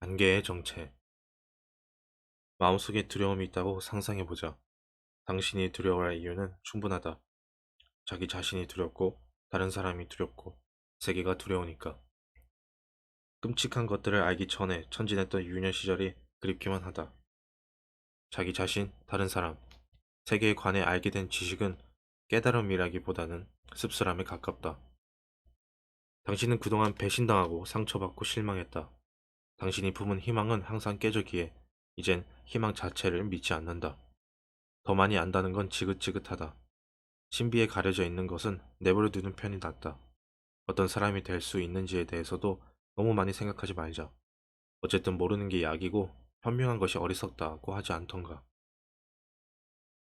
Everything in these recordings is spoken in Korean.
안개의 정체. 마음속에 두려움이 있다고 상상해보자. 당신이 두려워할 이유는 충분하다. 자기 자신이 두렵고, 다른 사람이 두렵고, 세계가 두려우니까. 끔찍한 것들을 알기 전에 천진했던 유년 시절이 그립기만 하다. 자기 자신, 다른 사람, 세계에 관해 알게 된 지식은 깨달음이라기보다는 씁쓸함에 가깝다. 당신은 그동안 배신당하고 상처받고 실망했다. 당신이 품은 희망은 항상 깨졌기에 이젠 희망 자체를 믿지 않는다. 더 많이 안다는 건 지긋지긋하다. 신비에 가려져 있는 것은 내버려 두는 편이 낫다. 어떤 사람이 될 수 있는지에 대해서도 너무 많이 생각하지 말자. 어쨌든 모르는 게 약이고 현명한 것이 어리석다고 하지 않던가.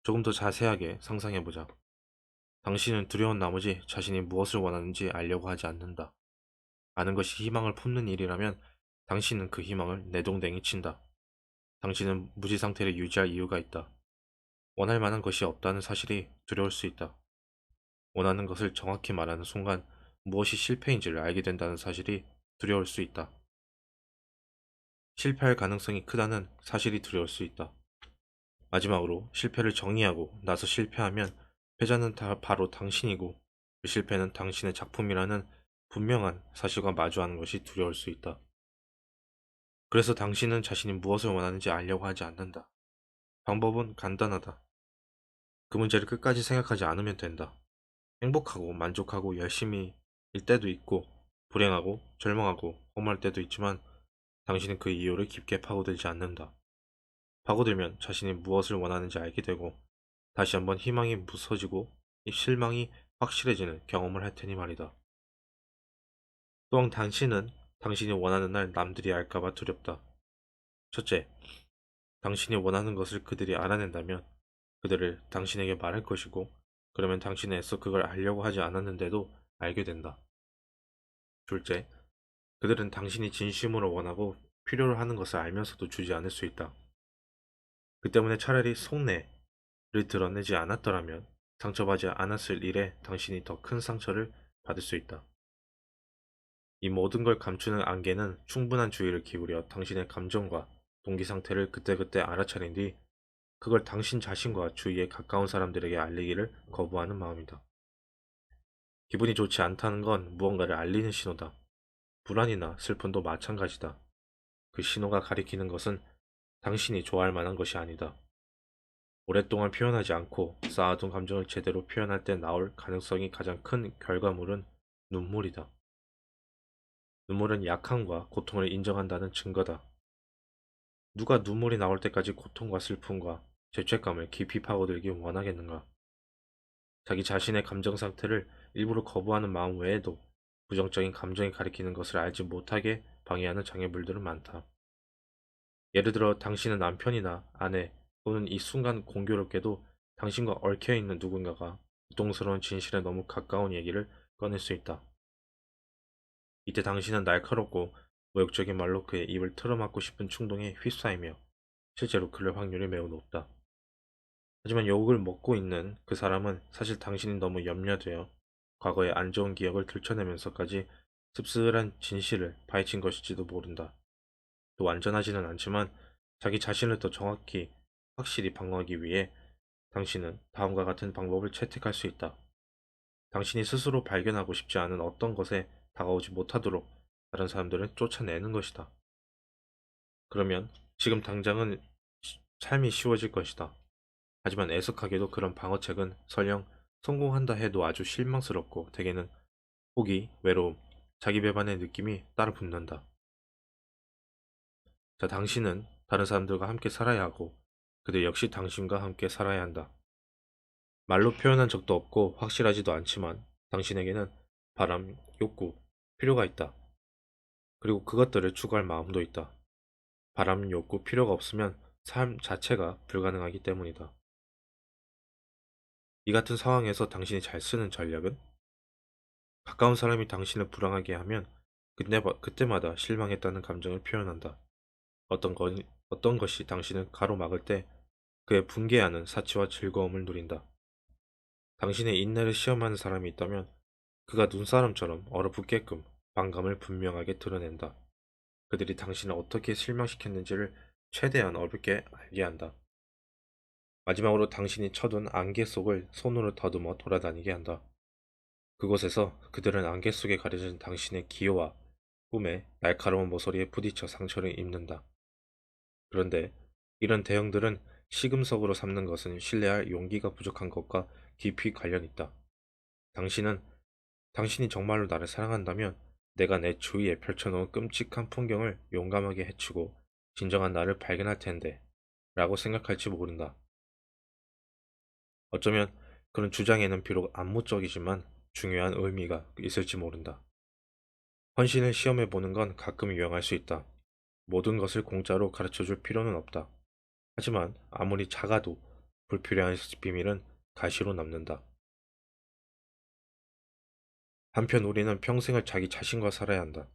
조금 더 자세하게 상상해보자. 당신은 두려운 나머지 자신이 무엇을 원하는지 알려고 하지 않는다. 아는 것이 희망을 품는 일이라면 당신은 그 희망을 내동댕이 친다. 당신은 무지 상태를 유지할 이유가 있다. 원할 만한 것이 없다는 사실이 두려울 수 있다. 원하는 것을 정확히 말하는 순간 무엇이 실패인지를 알게 된다는 사실이 두려울 수 있다. 실패할 가능성이 크다는 사실이 두려울 수 있다. 마지막으로 실패를 정의하고 나서 실패하면 패자는 바로 당신이고 그 실패는 당신의 작품이라는 분명한 사실과 마주하는 것이 두려울 수 있다. 그래서 당신은 자신이 무엇을 원하는지 알려고 하지 않는다. 방법은 간단하다. 그 문제를 끝까지 생각하지 않으면 된다. 행복하고 만족하고 열심히 일 때도 있고 불행하고 절망하고 허무할 때도 있지만 당신은 그 이유를 깊게 파고들지 않는다. 파고들면 자신이 무엇을 원하는지 알게 되고 다시 한번 희망이 부서지고 이 실망이 확실해지는 경험을 할 테니 말이다. 또한 당신은 당신이 원하는 날 남들이 알까봐 두렵다. 첫째, 당신이 원하는 것을 그들이 알아낸다면 그들을 당신에게 말할 것이고 그러면 당신은 애써 그걸 알려고 하지 않았는데도 알게 된다. 둘째, 그들은 당신이 진심으로 원하고 필요로 하는 것을 알면서도 주지 않을 수 있다. 그 때문에 차라리 속내를 드러내지 않았더라면 상처받지 않았을 일에 당신이 더 큰 상처를 받을 수 있다. 이 모든 걸 감추는 안개는 충분한 주의를 기울여 당신의 감정과 동기 상태를 그때그때 알아차린 뒤 그걸 당신 자신과 주위에 가까운 사람들에게 알리기를 거부하는 마음이다. 기분이 좋지 않다는 건 무언가를 알리는 신호다. 불안이나 슬픔도 마찬가지다. 그 신호가 가리키는 것은 당신이 좋아할 만한 것이 아니다. 오랫동안 표현하지 않고 쌓아둔 감정을 제대로 표현할 때 나올 가능성이 가장 큰 결과물은 눈물이다. 눈물은 약함과 고통을 인정한다는 증거다. 누가 눈물이 나올 때까지 고통과 슬픔과 죄책감을 깊이 파고들기 원하겠는가? 자기 자신의 감정 상태를 일부러 거부하는 마음 외에도 부정적인 감정이 가리키는 것을 알지 못하게 방해하는 장애물들은 많다. 예를 들어 당신의 남편이나 아내 또는 이 순간 공교롭게도 당신과 얽혀있는 누군가가 고통스러운 진실에 너무 가까운 얘기를 꺼낼 수 있다. 이때 당신은 날카롭고 모욕적인 말로 그의 입을 틀어막고 싶은 충동에 휩싸이며 실제로 그럴 확률이 매우 높다. 하지만 욕을 먹고 있는 그 사람은 사실 당신이 너무 염려되어 과거의 안 좋은 기억을 들춰내면서까지 씁쓸한 진실을 파헤친 것일지도 모른다. 또 완전하지는 않지만 자기 자신을 더 정확히 확실히 방어하기 위해 당신은 다음과 같은 방법을 채택할 수 있다. 당신이 스스로 발견하고 싶지 않은 어떤 것에 다가오지 못하도록 다른 사람들을 쫓아내는 것이다. 그러면 지금 당장은 삶이 쉬워질 것이다. 하지만 애석하게도 그런 방어책은 설령 성공한다 해도 아주 실망스럽고 대개는 포기, 외로움, 자기 배반의 느낌이 따라 붙는다. 자, 당신은 다른 사람들과 함께 살아야 하고 그들 역시 당신과 함께 살아야 한다. 말로 표현한 적도 없고 확실하지도 않지만 당신에게는 바람, 욕구, 필요가 있다. 그리고 그것들을 추구할 마음도 있다. 바람, 욕구, 필요가 없으면 삶 자체가 불가능하기 때문이다. 이 같은 상황에서 당신이 잘 쓰는 전략은 가까운 사람이 당신을 불안하게 하면 그때마다 실망했다는 감정을 표현한다. 어떤 것, 어떤 것이 당신을 가로막을 때 그의 붕괴하는 사치와 즐거움을 누린다. 당신의 인내를 시험하는 사람이 있다면 그가 눈사람처럼 얼어붙게끔 반감을 분명하게 드러낸다. 그들이 당신을 어떻게 실망시켰는지를 최대한 어렵게 알게 한다. 마지막으로 당신이 쳐둔 안개 속을 손으로 더듬어 돌아다니게 한다. 그곳에서 그들은 안개 속에 가려진 당신의 기호와 꿈에 날카로운 모서리에 부딪혀 상처를 입는다. 그런데 이런 대형들은 시금석으로 삼는 것은 신뢰할 용기가 부족한 것과 깊이 관련 있다. 당신은 당신이 정말로 나를 사랑한다면 내가 내 주위에 펼쳐놓은 끔찍한 풍경을 용감하게 헤치고 진정한 나를 발견할 텐데 라고 생각할지 모른다. 어쩌면 그런 주장에는 비록 암묵적이지만 중요한 의미가 있을지 모른다. 헌신을 시험해 보는 건 가끔 유용할 수 있다. 모든 것을 공짜로 가르쳐 줄 필요는 없다. 하지만 아무리 작아도 불필요한 비밀은 가시로 남는다. 한편 우리는 평생을 자기 자신과 살아야 한다.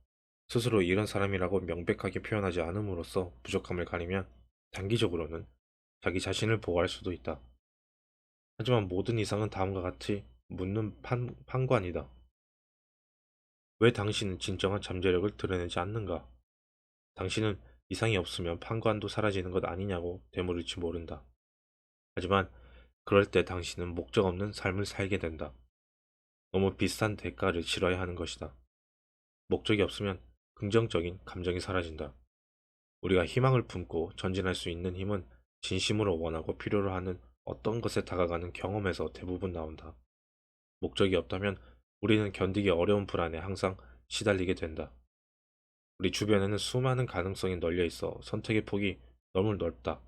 스스로 이런 사람이라고 명백하게 표현하지 않음으로써 부족함을 가리면 단기적으로는 자기 자신을 보호할 수도 있다. 하지만 모든 이상은 다음과 같이 묻는 판관이다. 왜 당신은 진정한 잠재력을 드러내지 않는가? 당신은 이상이 없으면 판관도 사라지는 것 아니냐고 되물을지 모른다. 하지만 그럴 때 당신은 목적 없는 삶을 살게 된다. 너무 비싼 대가를 치러야 하는 것이다. 목적이 없으면 긍정적인 감정이 사라진다. 우리가 희망을 품고 전진할 수 있는 힘은 진심으로 원하고 필요로 하는 어떤 것에 다가가는 경험에서 대부분 나온다. 목적이 없다면 우리는 견디기 어려운 불안에 항상 시달리게 된다. 우리 주변에는 수많은 가능성이 널려 있어 선택의 폭이 너무 넓다.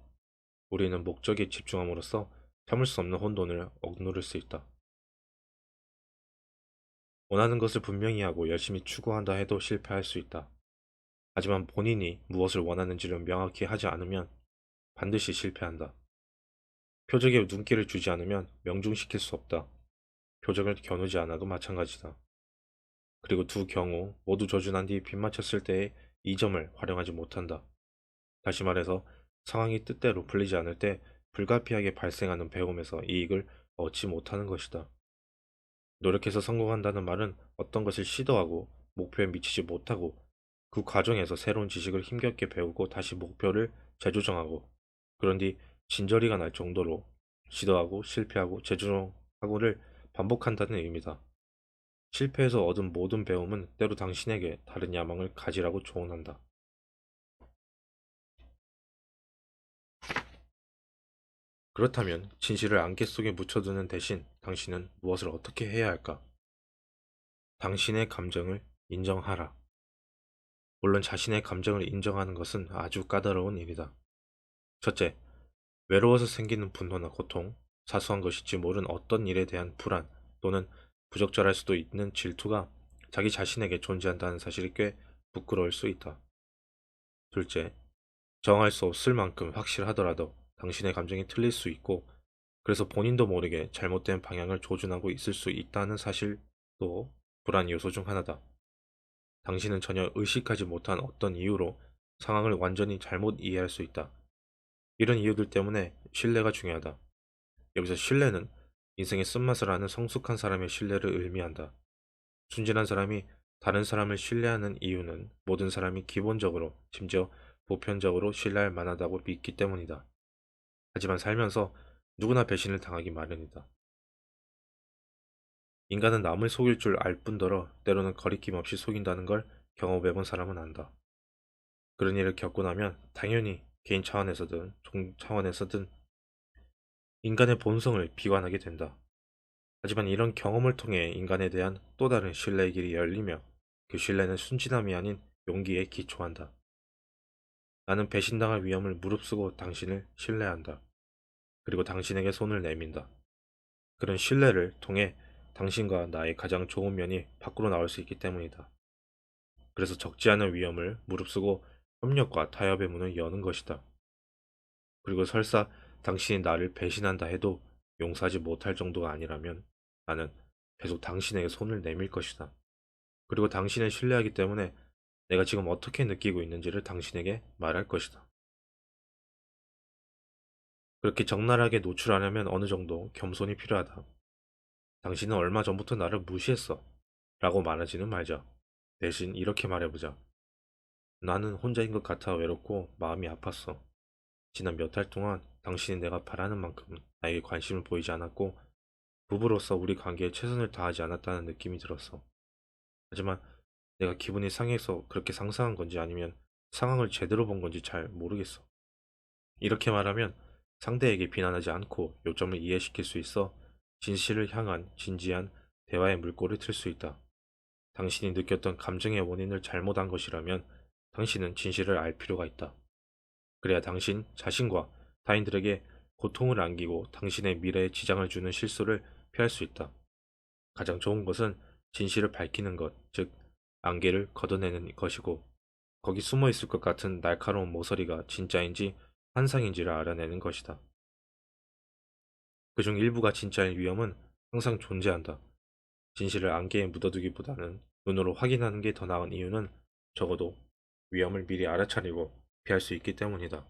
우리는 목적에 집중함으로써 참을 수 없는 혼돈을 억누를 수 있다. 원하는 것을 분명히 하고 열심히 추구한다 해도 실패할 수 있다. 하지만 본인이 무엇을 원하는지를 명확히 하지 않으면 반드시 실패한다. 표적에 눈길을 주지 않으면 명중시킬 수 없다. 표적을 겨누지 않아도 마찬가지다. 그리고 두 경우 모두 저준한 뒤 빗맞췄을 때의 이점을 활용하지 못한다. 다시 말해서 상황이 뜻대로 풀리지 않을 때 불가피하게 발생하는 배움에서 이익을 얻지 못하는 것이다. 노력해서 성공한다는 말은 어떤 것을 시도하고 목표에 미치지 못하고 그 과정에서 새로운 지식을 힘겹게 배우고 다시 목표를 재조정하고 그런 뒤 진저리가 날 정도로 시도하고 실패하고 재조정하고를 반복한다는 의미다. 실패에서 얻은 모든 배움은 때로 당신에게 다른 야망을 가지라고 조언한다. 그렇다면 진실을 안개 속에 묻혀두는 대신 당신은 무엇을 어떻게 해야 할까? 당신의 감정을 인정하라. 물론 자신의 감정을 인정하는 것은 아주 까다로운 일이다. 첫째, 외로워서 생기는 분노나 고통, 사소한 것일지 모른 어떤 일에 대한 불안 또는 부적절할 수도 있는 질투가 자기 자신에게 존재한다는 사실이 꽤 부끄러울 수 있다. 둘째, 정할 수 없을 만큼 확실하더라도 당신의 감정이 틀릴 수 있고 그래서 본인도 모르게 잘못된 방향을 조준하고 있을 수 있다는 사실도 불안 요소 중 하나다. 당신은 전혀 의식하지 못한 어떤 이유로 상황을 완전히 잘못 이해할 수 있다. 이런 이유들 때문에 신뢰가 중요하다. 여기서 신뢰는 인생의 쓴맛을 아는 성숙한 사람의 신뢰를 의미한다. 순진한 사람이 다른 사람을 신뢰하는 이유는 모든 사람이 기본적으로, 심지어 보편적으로 신뢰할 만하다고 믿기 때문이다. 하지만 살면서 누구나 배신을 당하기 마련이다. 인간은 남을 속일 줄 알 뿐더러 때로는 거리낌 없이 속인다는 걸 경험해본 사람은 안다. 그런 일을 겪고 나면 당연히 개인 차원에서든 종 차원에서든 인간의 본성을 비관하게 된다. 하지만 이런 경험을 통해 인간에 대한 또 다른 신뢰의 길이 열리며 그 신뢰는 순진함이 아닌 용기에 기초한다. 나는 배신당할 위험을 무릅쓰고 당신을 신뢰한다. 그리고 당신에게 손을 내민다. 그런 신뢰를 통해 당신과 나의 가장 좋은 면이 밖으로 나올 수 있기 때문이다. 그래서 적지 않은 위험을 무릅쓰고 협력과 타협의 문을 여는 것이다. 그리고 설사 당신이 나를 배신한다 해도 용서하지 못할 정도가 아니라면 나는 계속 당신에게 손을 내밀 것이다. 그리고 당신을 신뢰하기 때문에 내가 지금 어떻게 느끼고 있는지를 당신에게 말할 것이다. 그렇게 적나라하게 노출하려면 어느 정도 겸손이 필요하다. 당신은 얼마 전부터 나를 무시했어. 라고 말하지는 말자. 대신 이렇게 말해보자. 나는 혼자인 것 같아 외롭고 마음이 아팠어. 지난 몇 달 동안 당신이 내가 바라는 만큼 나에게 관심을 보이지 않았고 부부로서 우리 관계에 최선을 다하지 않았다는 느낌이 들었어. 하지만 내가 기분이 상해서 그렇게 상상한 건지 아니면 상황을 제대로 본 건지 잘 모르겠어. 이렇게 말하면 상대에게 비난하지 않고 요점을 이해시킬 수 있어 진실을 향한 진지한 대화의 물꼬를 틀 수 있다. 당신이 느꼈던 감정의 원인을 잘못한 것이라면 당신은 진실을 알 필요가 있다. 그래야 당신 자신과 타인들에게 고통을 안기고 당신의 미래에 지장을 주는 실수를 피할 수 있다. 가장 좋은 것은 진실을 밝히는 것, 즉 안개를 걷어내는 것이고 거기 숨어 있을 것 같은 날카로운 모서리가 진짜인지 환상인지를 알아내는 것이다. 그중 일부가 진짜일 위험은 항상 존재한다. 진실을 안개에 묻어두기보다는 눈으로 확인하는 게 더 나은 이유는 적어도 위험을 미리 알아차리고 피할 수 있기 때문이다.